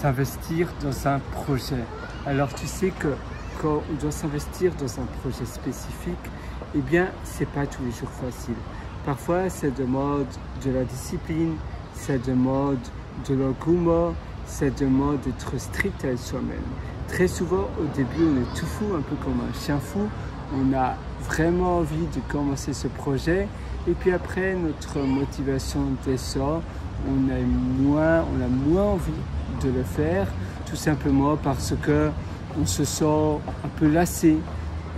s'investir dans un projet. Alors tu sais que quand on doit s'investir dans un projet spécifique, eh bien c'est pas tous les jours facile. Parfois ça demande de la discipline, ça demande de l'engouement, ça demande d'être strict avec soi-même. Très souvent au début on est tout fou, un peu comme un chien fou, on a vraiment envie de commencer ce projet et puis après notre motivation descend, on a moins envie de le faire, tout simplement parce que on se sent un peu lassé,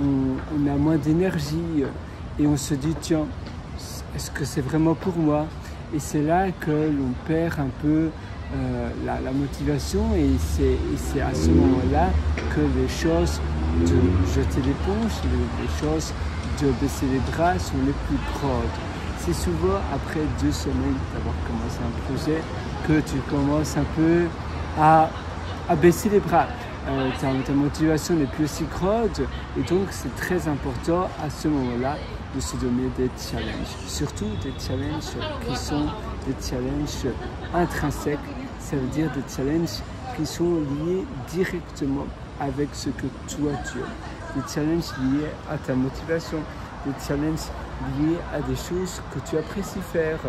on a moins d'énergie et on se dit tiens, est-ce que c'est vraiment pour moi? Et c'est là que l'on perd un peu la motivation et c'est à ce moment-là que les choses de jeter l'éponge, les choses de baisser les bras sont les plus grandes. C'est souvent après 2 semaines d'avoir commencé un projet que tu commences un peu à baisser les bras. Ta motivation n'est plus aussi grande et donc c'est très important à ce moment-là de se donner des challenges. Surtout des challenges qui sont des challenges intrinsèques, ça veut dire des challenges qui sont liés directement avec ce que toi tu as. Des challenges liés à ta motivation, des challenges liés à des choses que tu apprécies faire.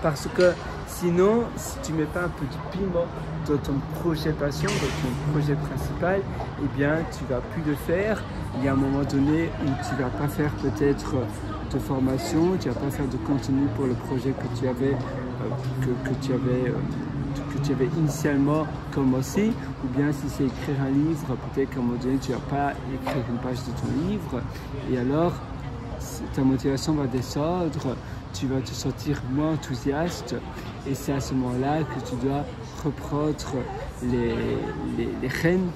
Parce que sinon, si tu ne mets pas un peu de piment dans ton projet passion, dans ton projet principal, eh bien, tu ne vas plus le faire. Il y a un moment donné où tu ne vas pas faire peut-être de formation, tu ne vas pas faire de contenu pour le projet que tu avais, que tu avais initialement commencé. Ou bien si c'est écrire un livre, peut-être qu'à un moment donné, tu ne vas pas écrire une page de ton livre. Et alors, ta motivation va descendre, tu vas te sentir moins enthousiaste et c'est à ce moment-là que tu dois reprendre les rênes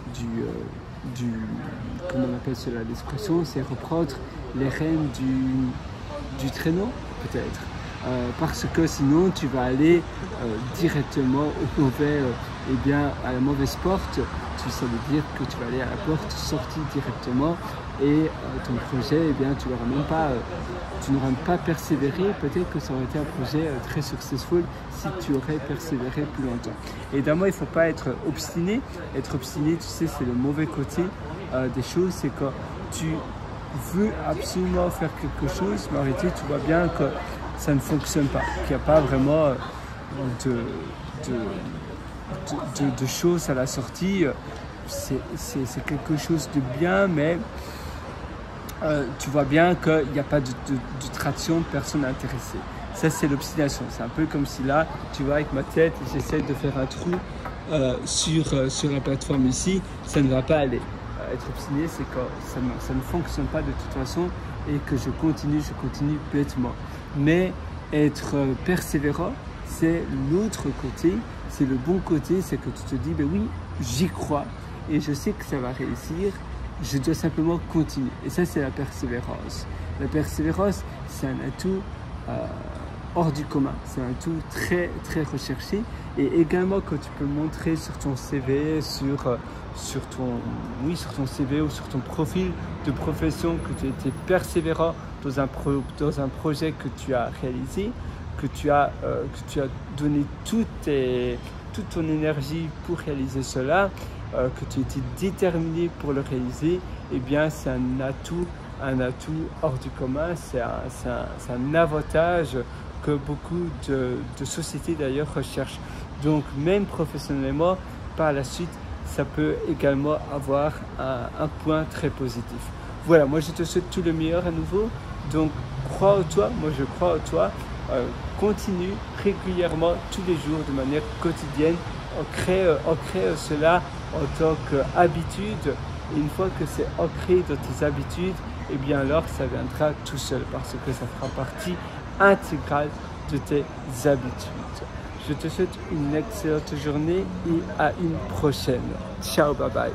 comment on appelle cela l'expression, c'est reprendre les rênes du traîneau peut-être. Parce que sinon tu vas aller directement à la mauvaise porte. Ça veut dire que tu vas aller à la porte sortie directement et ton projet, eh bien, tu n'auras pas persévéré. Peut-être que ça aurait été un projet très successful si tu aurais persévéré plus longtemps. Évidemment, il ne faut pas être obstiné. Être obstiné, tu sais, c'est le mauvais côté des choses. C'est quand tu veux absolument faire quelque chose, mais en réalité, tu vois bien que ça ne fonctionne pas, qu'il n'y a pas vraiment de choses à la sortie. C'est quelque chose de bien, mais tu vois bien qu'il n'y a pas de traction, personne n'est intéressé. Ça, c'est l'obstination. C'est un peu comme si là, tu vois, avec ma tête, j'essaie de faire un trou sur la plateforme ici, ça ne va pas aller. Être obstiné, c'est quand ça ne fonctionne pas de toute façon et que je continue bêtement. Mais être persévérant, c'est l'autre côté, c'est le bon côté, c'est que tu te dis, ben oui, j'y crois et je sais que ça va réussir, je dois simplement continuer. Et ça, c'est la persévérance. La persévérance, c'est un atout hors du commun, c'est un atout très, très recherché et également que tu peux montrer sur ton CV, sur ton CV ou sur ton profil de profession que tu as été persévérant dans un projet que tu as réalisé, que tu as donné toute ton énergie pour réaliser cela, que tu étais déterminé pour le réaliser, eh bien c'est un atout hors du commun, c'est un avantage que beaucoup de sociétés d'ailleurs recherchent. Donc même professionnellement, par la suite, ça peut également avoir un point très positif. Voilà, moi je te souhaite tout le meilleur à nouveau. Donc crois en toi, moi je crois en toi. Continue régulièrement, tous les jours, de manière quotidienne. On crée cela en tant qu'habitude. Et une fois que c'est ancré dans tes habitudes, et bien alors ça viendra tout seul parce que ça fera partie intégrale de tes habitudes. Je te souhaite une excellente journée et à une prochaine. Ciao, bye bye.